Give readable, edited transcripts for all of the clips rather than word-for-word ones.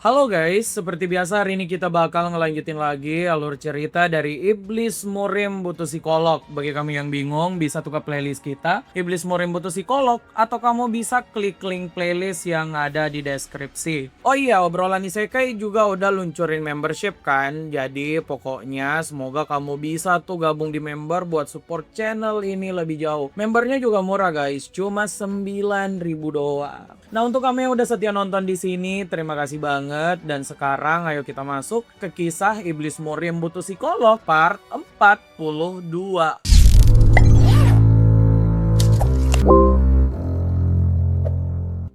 Halo guys, seperti biasa hari ini kita bakal ngelanjutin lagi alur cerita dari Iblis Murim Butuh Psikolog. Bagi kamu yang bingung, bisa tukar playlist kita, Iblis Murim Butuh Psikolog, atau kamu bisa klik link playlist yang ada di deskripsi. Oh iya, obrolan Isekai juga udah luncurin membership kan, jadi pokoknya semoga kamu bisa tuh gabung di member buat support channel ini lebih jauh. Membernya juga murah guys, cuma 9.000 doang. Nah, untuk kamu yang udah setia nonton di sini, terima kasih banget. Dan sekarang ayo kita masuk ke kisah Iblis Murim Butuh Psikolog part 42.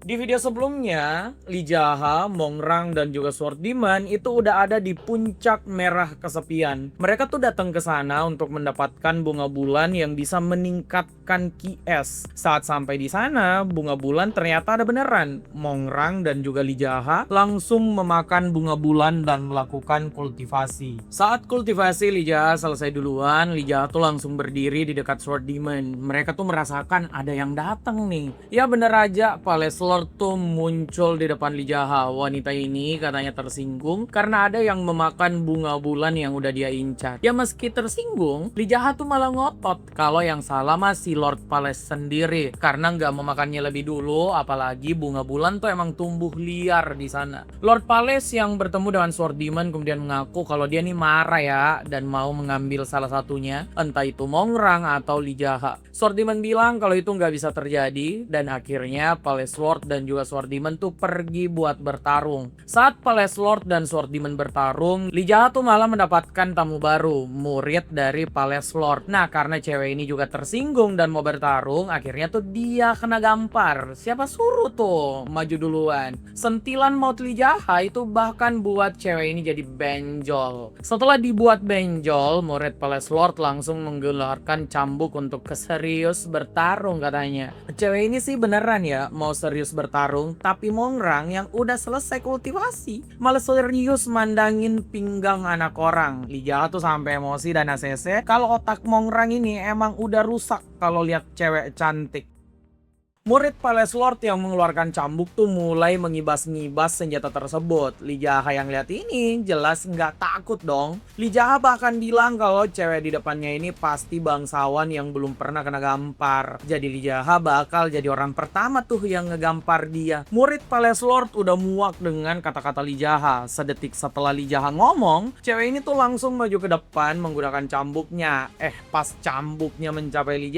Di video sebelumnya, Lee Jaha, Mongrang, dan juga Sword Demon itu udah ada di puncak merah kesepian. Mereka tuh datang ke sana untuk mendapatkan bunga bulan yang bisa meningkatkan QS. Saat sampai di sana, bunga bulan ternyata ada beneran. Mongrang dan juga Lee Jaha langsung memakan bunga bulan dan melakukan kultivasi. Saat kultivasi Lee Jaha selesai duluan, Lee Jaha tuh langsung berdiri di dekat Sword Demon. Mereka tuh merasakan ada yang datang nih. Ya bener aja, Palace Lord tuh muncul di depan Lee Jaha. Wanita ini katanya tersinggung karena ada yang memakan bunga bulan yang udah dia incar. Ya meski tersinggung, Lee Jaha tuh malah ngotot kalau yang salah masih Lord Palace sendiri karena nggak memakannya lebih dulu, apalagi bunga bulan tuh emang tumbuh liar di sana. Lord Palace yang bertemu dengan Sword Demon kemudian mengaku kalau dia nih marah ya dan mau mengambil salah satunya, entah itu Mongrang atau Lee Jaha. Sword Demon bilang kalau itu nggak bisa terjadi dan akhirnya Palace Lord dan juga Sword Demon tuh pergi buat bertarung. Saat Palace Lord dan Sword Demon bertarung, Lee Jaha tuh malah mendapatkan tamu baru, murid dari Palace Lord. Nah, karena cewek ini juga tersinggung dan mau bertarung, akhirnya tuh dia kena gampar. Siapa suruh tuh maju duluan? Sentilan maut Lee Jaha itu bahkan buat cewek ini jadi benjol. Setelah dibuat benjol, murid Palace Lord langsung menggelarkan cambuk untuk serius bertarung katanya. Cewek ini sih beneran ya mau serius bertarung, tapi Mongrang yang udah selesai kultivasi malah serius mandangin pinggang anak orang. Lee Jaha tuh sampai emosi dan ACC kalau otak Mongrang ini emang udah rusak kalau lihat cewek cantik. Murid Palace Lord yang mengeluarkan cambuk tuh mulai mengibas-ngibas senjata tersebut. Lee Jaha yang lihat ini jelas nggak takut dong. Lee Jaha bahkan bilang kalau cewek di depannya ini pasti bangsawan yang belum pernah kena gampar. Jadi Lee Jaha bakal jadi orang pertama tuh yang ngegampar dia. Murid Palace Lord udah muak dengan kata-kata Lee Jaha. Sedetik setelah Lee Jaha ngomong, cewek ini tuh langsung maju ke depan menggunakan cambuknya. Pas cambuknya mencapai Lee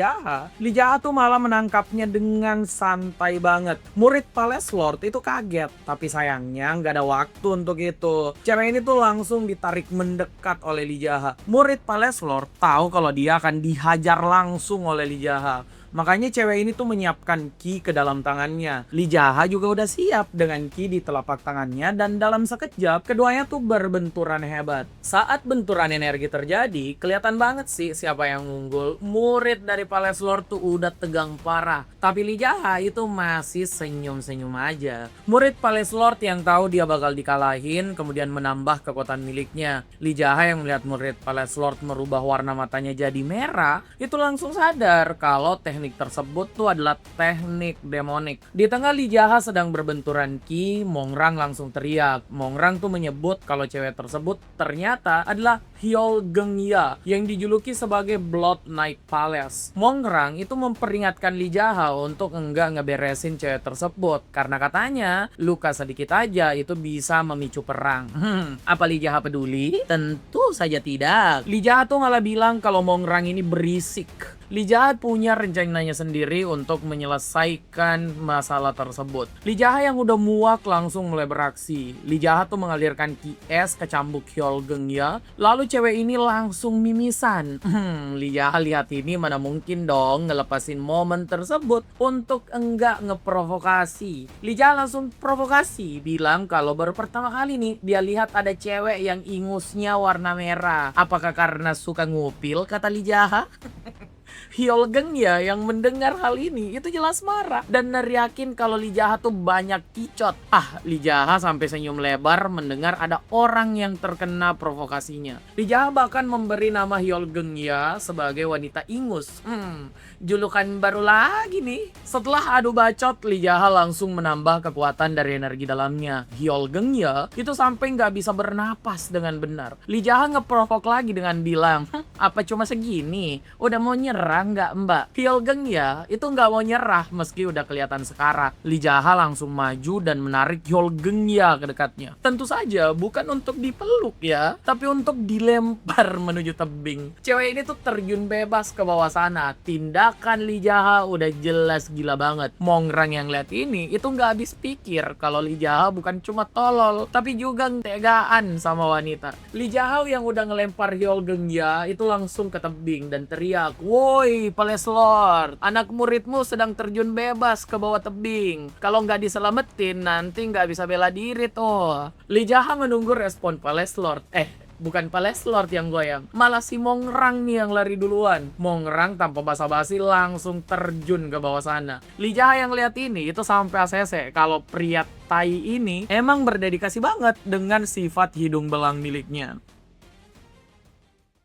Jaha tuh malah menangkapnya dengan santai banget. Murid Palace Lord itu kaget, tapi sayangnya nggak ada waktu untuk itu. Cewek ini tuh langsung ditarik mendekat oleh Lee Jaha. Murid Palace Lord tahu kalau dia akan dihajar langsung oleh Lee Jaha. Makanya cewek ini tuh menyiapkan ki ke dalam tangannya. Lee Jaha juga udah siap dengan ki di telapak tangannya dan dalam sekejap keduanya tuh berbenturan hebat. Saat benturan energi terjadi, kelihatan banget sih siapa yang unggul. Murid dari Palace Lord tuh udah tegang parah. Tapi Lee Jaha itu masih senyum-senyum aja. Murid Palace Lord yang tahu dia bakal dikalahin kemudian menambah kekuatan miliknya. Lee Jaha yang melihat murid Palace Lord merubah warna matanya jadi merah, itu langsung sadar kalau teknik tersebut tuh adalah teknik demonik. Di tengah Lee Jaha sedang berbenturan ki, Mongrang langsung teriak. Mongrang tuh menyebut kalau cewek tersebut ternyata adalah Hyol Gengya yang dijuluki sebagai Blood Knight Palace. Mongrang itu memperingatkan Lee Jaha untuk enggak ngeberesin cewek tersebut karena katanya luka sedikit aja itu bisa memicu perang. Apa Lee Jaha peduli? Tentu saja tidak. Lee Jaha tuh malah bilang kalau Mongrang ini berisik. Lee Jaha punya rencananya sendiri untuk menyelesaikan masalah tersebut. Lee Jaha yang udah muak langsung mulai beraksi. Lee Jaha tuh mengalirkan ki es ke cambuk Hyol Gengya, lalu cewek ini langsung mimisan. Lee Jaha lihat ini mana mungkin dong ngelepasin momen tersebut untuk enggak ngeprovokasi. Lee Jaha langsung provokasi, bilang kalau baru pertama kali nih dia lihat ada cewek yang ingusnya warna merah. Apakah karena suka ngupil, kata Lee Jaha? Hyolgeng ya yang mendengar hal ini itu jelas marah dan neriakin kalau Lee Jaha tuh banyak kicot. Lee Jaha sampai senyum lebar mendengar ada orang yang terkena provokasinya. Lee Jaha bahkan memberi nama Hyolgeng ya sebagai wanita ingus. Julukan baru lagi nih. Setelah adu bacot, Lee Jaha langsung menambah kekuatan dari energi dalamnya. Hyolgeng ya itu sampai nggak bisa bernapas dengan benar. Lee Jaha ngeprovok lagi dengan bilang, apa cuma segini? Udah mau nyerah nggak mbak? Hyolgeng ya itu nggak mau nyerah meski udah kelihatan sekarat. Lee Jaha langsung maju dan menarik Hyolgeng ya ke dekatnya. Tentu saja bukan untuk dipeluk ya, tapi untuk dilempar menuju tebing. Cewek ini tuh terjun bebas ke bawah sana. Tindakan Lee Jaha udah jelas gila banget. Mongrang yang lihat ini itu nggak habis pikir kalau Lee Jaha bukan cuma tolol, tapi juga tegaan sama wanita. Lee Jaha yang udah ngelempar Hyolgeng ya itu langsung ke tebing dan teriak, "Woi, Palace Lord, anak muridmu sedang terjun bebas ke bawah tebing. Kalau nggak diselamatin, nanti nggak bisa bela diri tuh." Lee Jaha menunggu respon Palace Lord. Bukan Palace Lord yang goyang, malah si Mongrang nih yang lari duluan. Mongrang tanpa basa-basi langsung terjun ke bawah sana. Lee Jaha yang lihat ini itu sampai ACC kalau pria Tai ini emang berdedikasi banget dengan sifat hidung belang miliknya.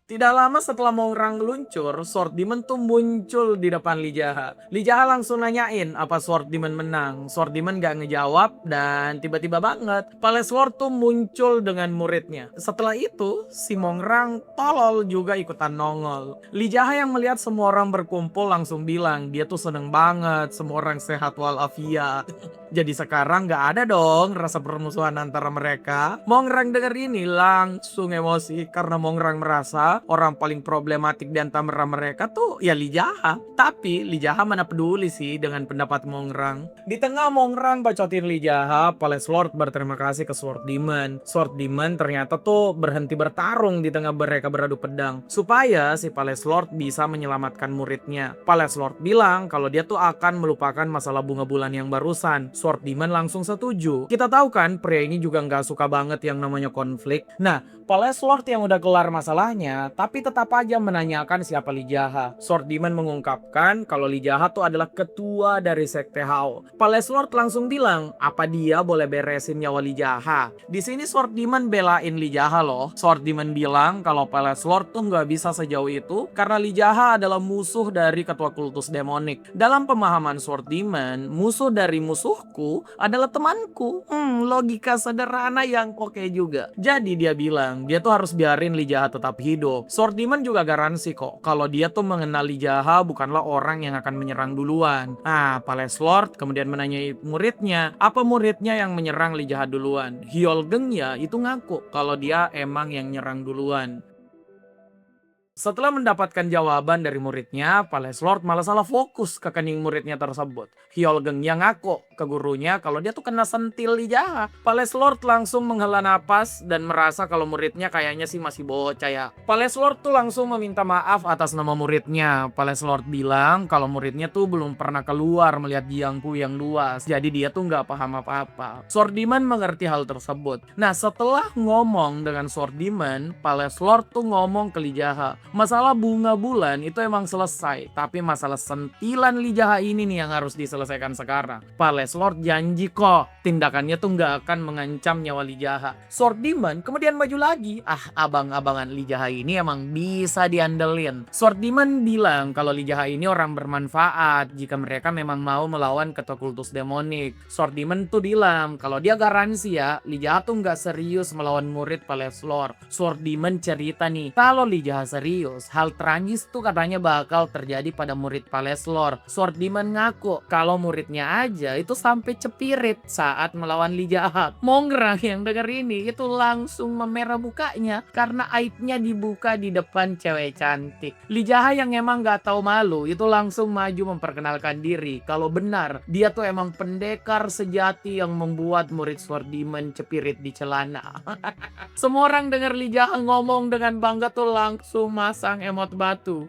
Tidak lama setelah Mongrang meluncur, Sword Demon tuh muncul di depan Lee Jaha. Lee Jaha langsung nanyain apa Sword Demon menang. Sword Demon gak ngejawab dan tiba-tiba banget Palace Lord tuh muncul dengan muridnya. Setelah itu, si Mongrang tolol juga ikutan nongol. Lee Jaha yang melihat semua orang berkumpul langsung bilang dia tuh seneng banget semua orang sehat walafiat. Jadi sekarang gak ada dong rasa permusuhan antara mereka. Mongrang denger ini langsung emosi karena Mongrang merasa orang paling problematik di antara mereka tuh ya Lee Jaha. Tapi Lee Jaha mana peduli sih dengan pendapat Mongrang. Di tengah Mongrang bacotin Lee Jaha, Palace Lord berterima kasih ke Sword Demon. Sword Demon ternyata tuh berhenti bertarung di tengah mereka beradu pedang supaya si Palace Lord bisa menyelamatkan muridnya. Palace Lord bilang kalau dia tuh akan melupakan masalah bunga bulan yang barusan. Sword Demon langsung setuju. Kita tahu kan pria ini juga nggak suka banget yang namanya konflik. Nah, Palace Lord yang udah kelar masalahnya tapi tetap aja menanyakan siapa Lee Jaha. Sword Demon mengungkapkan kalau Lee Jaha tuh adalah ketua dari sekte Hao. Palace Lord langsung bilang apa dia boleh beresin nyawa Lee Jaha. Di sini Sword Demon belain Lee Jaha loh. Sword Demon bilang kalau Palace Lord tuh nggak bisa sejauh itu karena Lee Jaha adalah musuh dari ketua kultus demonik. Dalam pemahaman Sword Demon, musuh dari musuhku adalah temanku. Logika sederhana yang oke juga. Jadi dia bilang dia tuh harus biarin Lee Jaha tetap hidup. Sword Demon juga garansi kok kalau dia tuh mengenal Lee Jaha bukanlah orang yang akan menyerang duluan. Palace Lord kemudian menanyai muridnya, apa muridnya yang menyerang Lee Jaha duluan? Hyolgeng ya itu ngaku kalau dia emang yang nyerang duluan. Setelah mendapatkan jawaban dari muridnya, Palace Lord malah salah fokus ke kening muridnya tersebut. Hyolgeng yang ngaku ke gurunya kalau dia tuh kena sentil Lee Jaha. Palace Lord langsung menghela napas dan merasa kalau muridnya kayaknya sih masih bocah ya. Palace Lord tuh langsung meminta maaf atas nama muridnya. Palace Lord bilang kalau muridnya tuh belum pernah keluar melihat biangku yang luas. Jadi dia tuh nggak paham apa-apa. Sword Demon mengerti hal tersebut. Nah setelah ngomong dengan Sword Demon, Palace Lord tuh ngomong ke Lee Jaha. Masalah bunga bulan itu emang selesai, tapi masalah sentilan Lee Jaha ini nih yang harus diselesaikan sekarang. Palace Lord janji kok tindakannya tuh nggak akan mengancam nyawa Lee Jaha. Sword Demon kemudian maju lagi. Abang-abangan Lee Jaha ini emang bisa diandelin. Sword Demon bilang kalau Lee Jaha ini orang bermanfaat jika mereka memang mau melawan ketua kultus demonik. Sword Demon tuh bilang kalau dia garansi ya Lee Jaha tuh nggak serius melawan murid Palace Lord. Sword Demon cerita nih kalau Lee Jaha serius, hal tragis tuh katanya bakal terjadi pada murid Palace Lord. Sword Demon ngaku kalau muridnya aja itu sampai cepirit saat melawan Lee Jaha. Mongrang yang denger ini itu langsung memerah mukanya karena aibnya dibuka di depan cewek cantik. Lee Jaha yang emang gak tahu malu itu langsung maju memperkenalkan diri kalau benar dia tuh emang pendekar sejati yang membuat murid Sword Demon cepirit di celana. Semua orang denger Lee Jaha ngomong dengan bangga tuh langsung masang emot batu.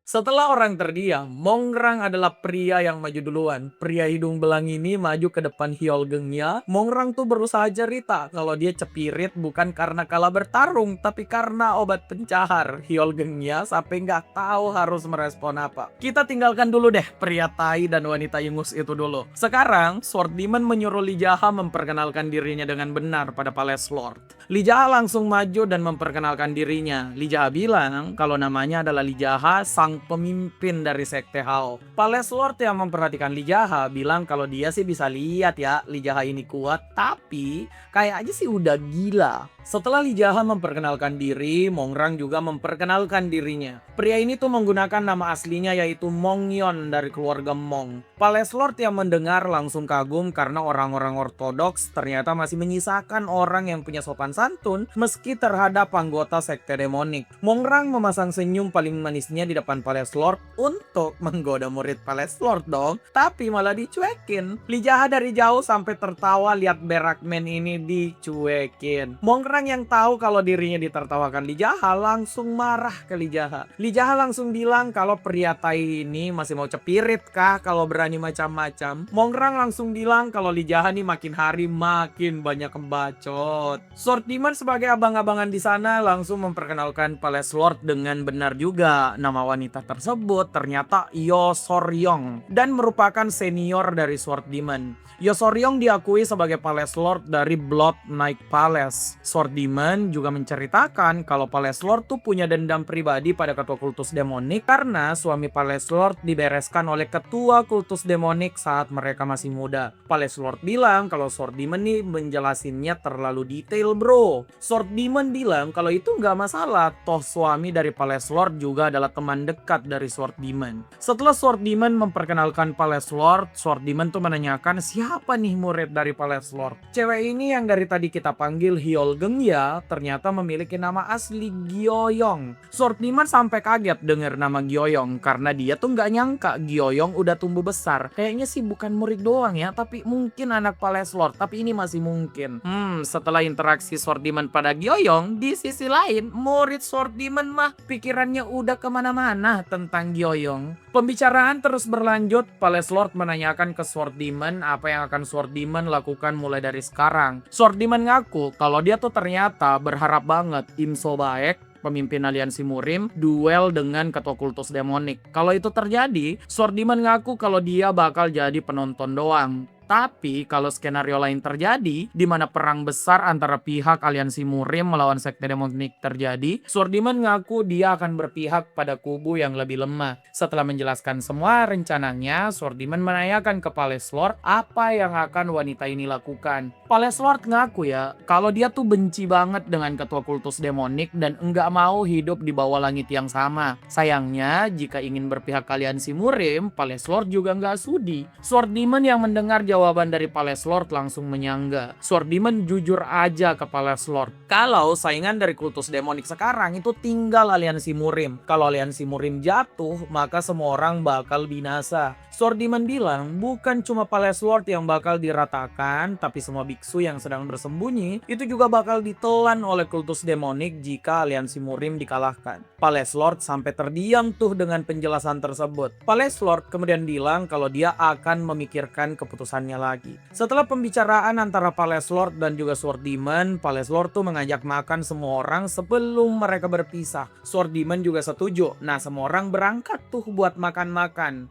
Setelah orang terdiam, Mongrang adalah pria yang maju duluan. Pria hidung belang ini maju ke depan Hyolgengnya. Mongrang tuh berusaha cerita kalau dia cepirit bukan karena kalah bertarung, tapi karena obat pencahar. Hyolgengnya sampai nggak tahu harus merespon apa. Kita tinggalkan dulu deh pria tai dan wanita ingus itu dulu. Sekarang, Sword Demon menyuruh Lee Jaha memperkenalkan dirinya dengan benar pada Palace Lord. Lee Jaha langsung maju dan memperkenalkan dirinya. Lee Jaha bilang kalau namanya adalah Lee Jaha, sang pemimpin dari Sekte Hao. Palace Lord yang memperhatikan Lee Jaha bilang kalau dia sih bisa lihat ya Lee Jaha ini kuat, tapi kayaknya sih udah gila. Setelah Lee Jaha memperkenalkan diri, Mongrang juga memperkenalkan dirinya. Pria ini tuh menggunakan nama aslinya yaitu Mongyon dari keluarga Mong. Palace Lord yang mendengar langsung kagum karena orang-orang ortodoks ternyata masih menyisakan orang yang punya sopan santun meski terhadap anggota sekte demonik. Mongrang memasang senyum paling manisnya di depan Palace Lord untuk menggoda murid Palace Lord dong, tapi malah dicuekin. Lee Jaha dari jauh sampai tertawa lihat Berakman ini dicuekin. Mongrang yang tahu kalau dirinya ditertawakan Lee Jaha langsung marah ke Lee Jaha. Lee Jaha langsung bilang kalau pria tai ini masih mau cepirit kah kalau berani macam-macam. Mongrang langsung bilang kalau Lee Jaha nih makin hari makin banyak kebacot. Sword Demon sebagai abang-abangan di sana langsung memperkenalkan Palace Lord dengan benar juga. Nama wanita tersebut ternyata Yo Soryong dan merupakan senior dari Sword Demon. Yo Soryong diakui sebagai Palace Lord dari Blood Knight Palace. Sword Demon juga menceritakan kalau Palace Lord tuh punya dendam pribadi pada ketua kultus demonik karena suami Palace Lord dibereskan oleh ketua kultus demonik saat mereka masih muda. Palace Lord bilang kalau Sword Demon nih menjelasinnya terlalu detail bro. Sword Demon bilang kalau itu nggak masalah, toh suami dari Palace Lord juga adalah teman dekat dari Sword Demon. Setelah Sword Demon memperkenalkan Palace Lord, Sword Demon tuh menanyakan siapa nih murid dari Palace Lord. Cewek ini yang dari tadi kita panggil Hyolgeng ya, ternyata memiliki nama asli Gyoyong. Sword Demon sampai kaget dengar nama Gyoyong karena dia tuh nggak nyangka Gyoyong udah tumbuh besar. Kayaknya sih bukan murid doang ya, tapi mungkin anak Palace Lord, tapi ini masih mungkin. Setelah interaksi Sword Demon pada Gyoyong, di sisi lain murid Sword Demon mah pikirannya udah kemana-mana tentang Gyoyong. Pembicaraan terus berlanjut. Palace Lord menanyakan ke Sword Demon apa yang akan Sword Demon lakukan mulai dari sekarang. Sword Demon ngaku kalau dia tuh ternyata berharap banget Im Sobaek, pemimpin aliansi Murim, duel dengan ketua kultus demonik. Kalau itu terjadi, Sword Demon ngaku kalau dia bakal jadi penonton doang. Tapi kalau skenario lain terjadi, di mana perang besar antara pihak aliansi Murim melawan sekte demonik terjadi, Sword Demon ngaku dia akan berpihak pada kubu yang lebih lemah. Setelah menjelaskan semua rencananya, Sword Demon menanyakan ke Palace Lord apa yang akan wanita ini lakukan. Palace Lord ngaku ya, kalau dia tuh benci banget dengan ketua kultus demonik dan enggak mau hidup di bawah langit yang sama. Sayangnya, jika ingin berpihak ke aliansi Murim, Palace Lord juga nggak sudi. Sword Demon yang mendengar jawaban dari Palace Lord langsung menyangga. Sword Demon jujur aja ke Palace Lord kalau saingan dari kultus demonik sekarang itu tinggal aliansi Murim. Kalau aliansi Murim jatuh, maka semua orang bakal binasa. Sword Demon bilang bukan cuma Palace Lord yang bakal diratakan, tapi semua biksu yang sedang bersembunyi itu juga bakal ditelan oleh kultus demonik jika aliansi Murim dikalahkan. Palace Lord sampai terdiam tuh dengan penjelasan tersebut. Palace Lord kemudian bilang kalau dia akan memikirkan keputusan lagi. Setelah pembicaraan antara Palace Lord dan juga Sword Demon, Palace Lord tuh mengajak makan semua orang sebelum mereka berpisah. Sword Demon juga setuju. Nah, semua orang berangkat tuh buat makan-makan.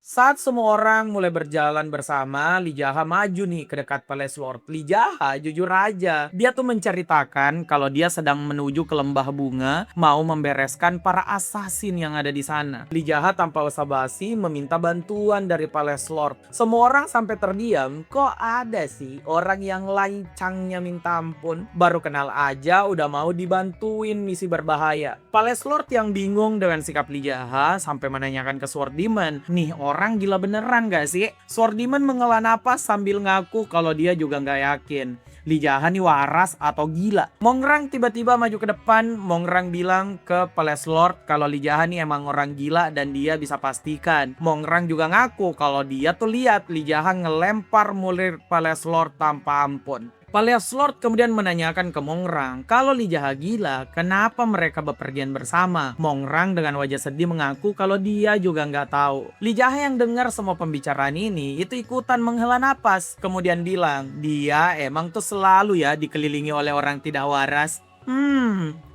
Saat semua orang mulai berjalan bersama, Lee Jaha maju nih ke dekat Palace Lord. Lee Jaha jujur aja, dia tuh menceritakan kalau dia sedang menuju ke lembah bunga, mau membereskan para assassin yang ada di sana. Lee Jaha tanpa basa-basi meminta bantuan dari Palace Lord. Semua orang sampai terdiam, kok ada sih orang yang lancangnya minta ampun, baru kenal aja udah mau dibantuin misi berbahaya. Palace Lord yang bingung dengan sikap Lee Jaha sampai menanyakan ke Sword Demon, nih orang gila beneran gak sih? Sword Demon menghela napas sambil ngaku kalau dia juga gak yakin Lee Jaha nih waras atau gila. Mongrang tiba-tiba maju ke depan. Mongrang bilang ke Palace Lord kalau Lee Jaha nih emang orang gila dan dia bisa pastikan. Mongrang juga ngaku kalau dia tuh lihat Lee Jaha ngelempar murid Palace Lord tanpa ampun. Paleas Lord kemudian menanyakan ke Mongrang kalau Li Jaha gila, kenapa mereka bepergian bersama. Mongrang dengan wajah sedih mengaku kalau dia juga nggak tahu. Li Jaha yang dengar semua pembicaraan ini itu ikutan menghela napas, kemudian bilang dia emang tuh selalu ya dikelilingi oleh orang tidak waras.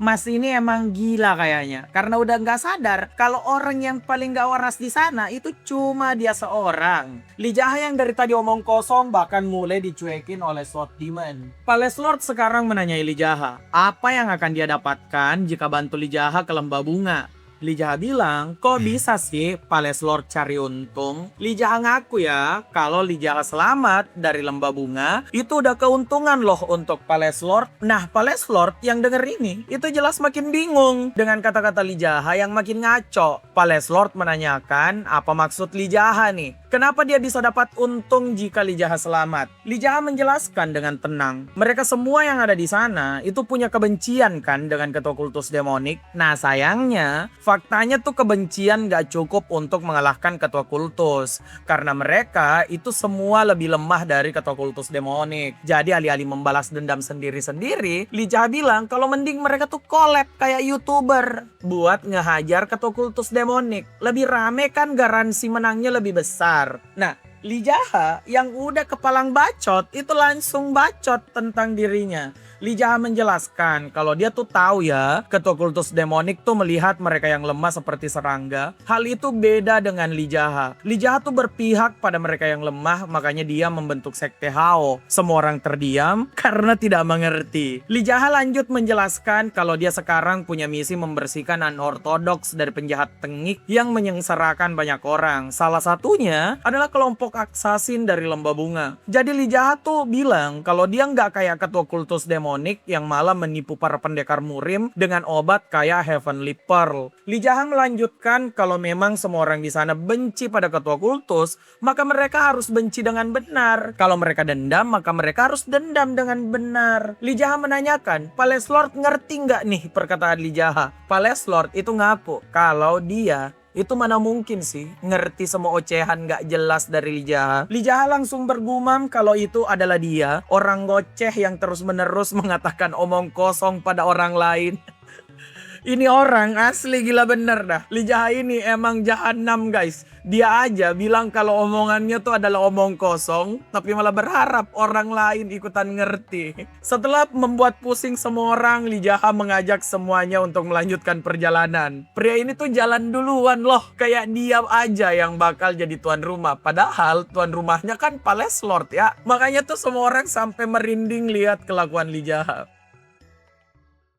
Mas ini emang gila kayaknya. Karena udah nggak sadar kalau orang yang paling nggak waras di sana itu cuma dia seorang. Li Jaha yang dari tadi omong kosong bahkan mulai dicuekin oleh Sword Demon. Palace Lord sekarang menanyai Li Jaha, apa yang akan dia dapatkan jika bantu Li Jaha ke lembah bunga. Li Jaha bilang, kok bisa sih Palace Lord cari untung? Li Jaha ngaku ya, kalau Li Jaha selamat dari lembah bunga, itu udah keuntungan loh untuk Palace Lord. Nah, Palace Lord yang denger ini, itu jelas makin bingung dengan kata-kata Li Jaha yang makin ngaco. Palace Lord menanyakan apa maksud Li Jaha nih. Kenapa dia bisa dapat untung jika Li Jaha selamat? Li Jaha menjelaskan dengan tenang. Mereka semua yang ada di sana itu punya kebencian kan dengan ketua kultus demonik. Nah sayangnya, faktanya tuh kebencian gak cukup untuk mengalahkan ketua kultus. Karena mereka itu semua lebih lemah dari ketua kultus demonik. Jadi alih-alih membalas dendam sendiri-sendiri, Li Jaha bilang kalau mending mereka tuh collab kayak YouTuber buat ngehajar ketua kultus demonik. Lebih rame kan, garansi menangnya lebih besar. Nah, Li Jaha yang udah kepalang bacot itu langsung bacot tentang dirinya. Li Jaha menjelaskan kalau dia tuh tahu ya, ketua kultus demonik tuh melihat mereka yang lemah seperti serangga. Hal itu beda dengan Li Jaha. Li Jaha tuh berpihak pada mereka yang lemah, makanya dia membentuk sekte Hao. Semua orang terdiam karena tidak mengerti. Li Jaha lanjut menjelaskan kalau dia sekarang punya misi membersihkan unorthodox dari penjahat tengik yang menyengsarakan banyak orang. Salah satunya adalah kelompok assassin dari lembah bunga. Jadi Li Jaha tuh bilang kalau dia nggak kayak ketua kultus demonik yang malah menipu para pendekar murim dengan obat kayak Heavenly Pearl. Li Jaha melanjutkan kalau memang semua orang di sana benci pada ketua kultus, maka mereka harus benci dengan benar. Kalau mereka dendam, maka mereka harus dendam dengan benar. Li Jaha menanyakan, Palace Lord ngerti nggak nih perkataan Li Jaha? Palace Lord itu ngaku kalau dia itu mana mungkin sih ngerti semua ocehan gak jelas dari Li Jaha. Li Jaha langsung bergumam kalau itu adalah dia, orang goceh yang terus-menerus mengatakan omong kosong pada orang lain. Ini orang asli gila bener dah. Li Jaha ini emang jahanam guys. Dia aja bilang kalau omongannya tuh adalah omong kosong, tapi malah berharap orang lain ikutan ngerti. Setelah membuat pusing semua orang, Li Jaha mengajak semuanya untuk melanjutkan perjalanan. Pria ini tuh jalan duluan loh, kayak dia aja yang bakal jadi tuan rumah. Padahal tuan rumahnya kan Palace Lord ya. Makanya tuh semua orang sampai merinding lihat kelakuan Li Jaha.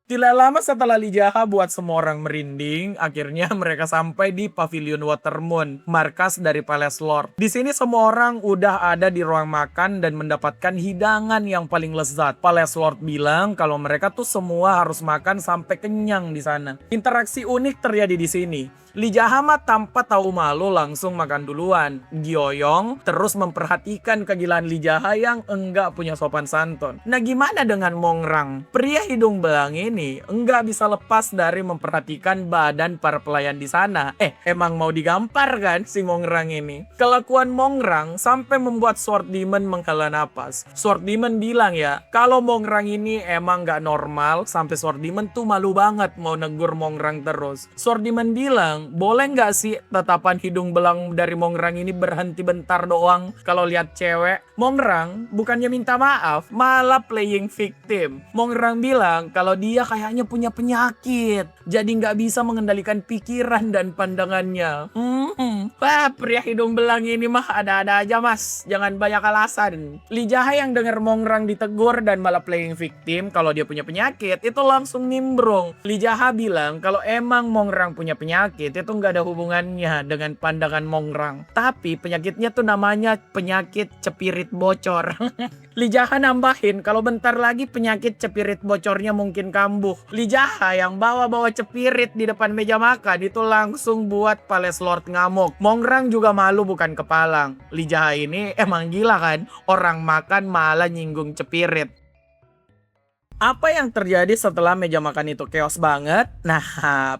Tidak lama setelah Li Jaha buat semua orang merinding, akhirnya mereka sampai di Pavilion Watermoon, markas dari Palace Lord. Di sini semua orang udah ada di ruang makan dan mendapatkan hidangan yang paling lezat. Palace Lord bilang kalau mereka tuh semua harus makan sampai kenyang di sana. Interaksi unik terjadi di sini. Li Jaha tanpa tahu malu langsung makan duluan. Gioyong terus memperhatikan kegilaan Li Jaha yang enggak punya sopan santun. Nah gimana dengan Mongrang? Pria hidung belang ini enggak bisa lepas dari memperhatikan badan para pelayan di sana. Emang mau digampar kan si Mongrang ini? Kelakuan Mongrang sampai membuat Sword Demon menghela napas. Sword Demon bilang ya, kalau Mongrang ini emang nggak normal, sampai Sword Demon tuh malu banget mau negur Mongrang terus. Sword Demon bilang, boleh nggak sih tatapan hidung belang dari Mongrang ini berhenti bentar doang kalau lihat cewek? Mongrang bukannya minta maaf, malah playing victim. Mongrang bilang kalau dia kayaknya punya penyakit, jadi nggak bisa mengendalikan pikiran dan pandangannya. Wah, pria hidung belang ini mah ada-ada aja mas, jangan banyak alasan. Li Jaha yang denger Mongrang ditegur dan malah playing victim kalau dia punya penyakit, itu langsung nimbrung. Li Jaha bilang kalau emang Mongrang punya penyakit, itu nggak ada hubungannya dengan pandangan Mongrang. Tapi penyakitnya tuh namanya penyakit cepirit bocor. Li Jaha nambahin kalau bentar lagi penyakit cepirit bocornya mungkin kambuh. Li Jaha yang bawa-bawa cepirit di depan meja makan itu langsung buat Palace Lord ngamuk. Mongrang juga malu bukan kepalang. Li Jaha ini emang gila kan? Orang makan malah nyinggung cepirit. Apa yang terjadi setelah meja makan itu chaos banget? Nah,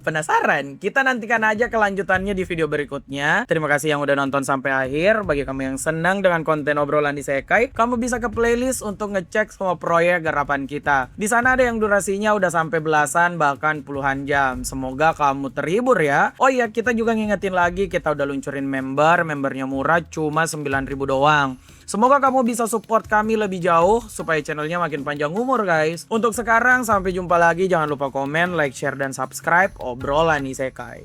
penasaran? Kita nantikan aja kelanjutannya di video berikutnya. Terima kasih yang udah nonton sampai akhir. Bagi kamu yang senang dengan konten obrolan isekai, kamu bisa ke playlist untuk ngecek semua proyek garapan kita. Di sana ada yang durasinya udah sampai belasan bahkan puluhan jam. Semoga kamu terhibur ya. Oh iya, kita juga ngingetin lagi kita udah luncurin membernya murah cuma 9.000 doang. Semoga kamu bisa support kami lebih jauh supaya channelnya makin panjang umur guys. Untuk sekarang sampai jumpa lagi, jangan lupa komen, like, share, dan subscribe obrolan isekai.